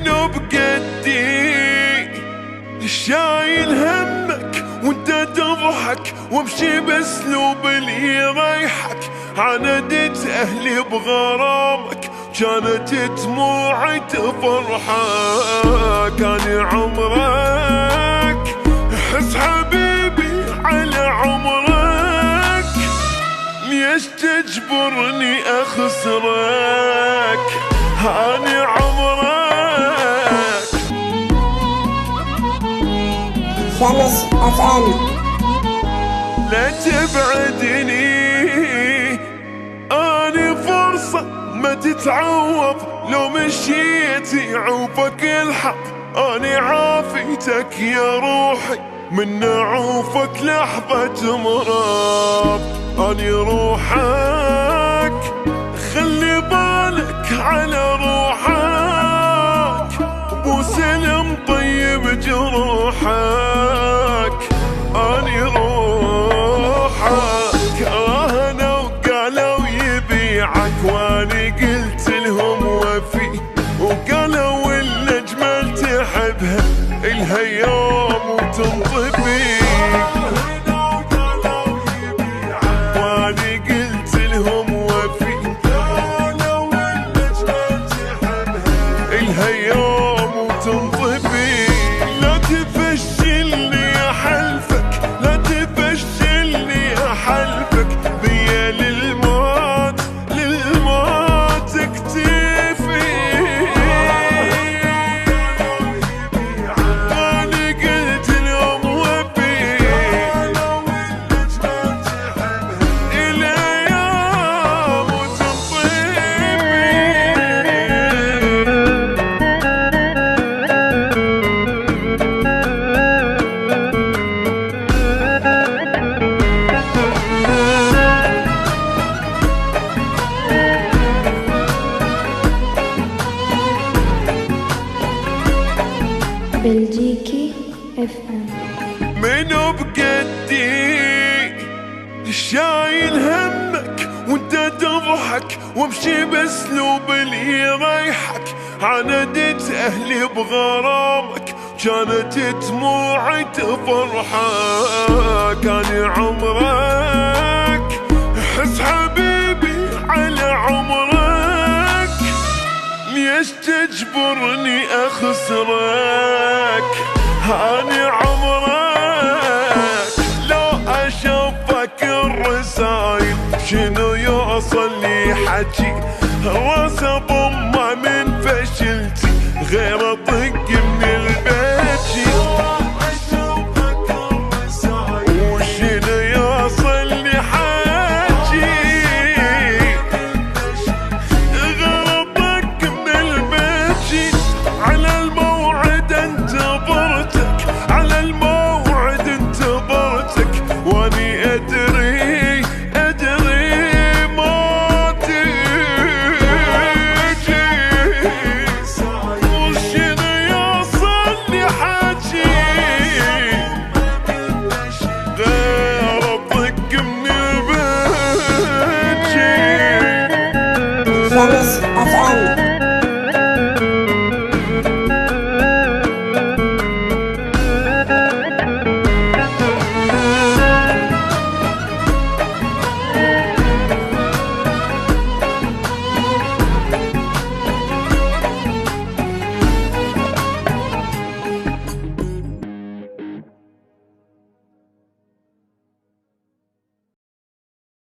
منو بقدي شايل همك وانت تضحك وامشي باسلوب اللي يريحك. عاندت اهلي بغرامك كانت دموعي تفرحك. اني عمرك حس حبيبي على عمرك، ليش تجبرني اخسرك؟ اني عمرك شمس FM. لا تبعدني، اني فرصة ما تتعوض، لو مشيت يعوفك الحق. اني عافيتك يا روحي من عوفك لحظة مرض. اني روحك خلي بالك على روحك، بوسلم طيب جروحك. اني روحك انا وقالوا يبيعك، واني قلت لهم وفي، وقالوا الاجمل تحبها الها يوم وتنطبي. واني قلت لهم وفي، قالوا الاجمل تحبها الها يوم وتنطبي. لا تفشلني احلفك، لا تفشلني احلفك، بيا للموت للموت اكتفي. اني قلت لهم وفي، الى يوم وتنطبي. بلجيكي FM. منو بقدي شايل همك وانت تضحك وامشي باسلوب اللي يريحك. عاندت اهلي بغرامك كانت دموعي تفرحك. اني عمرك حس حبيبي على عمرك، ليش تجبرني اخسرك؟ اني عمرك لو اشوفك الرسايل شنو يوصل لي حكي، راس ضمه من فشلتي غير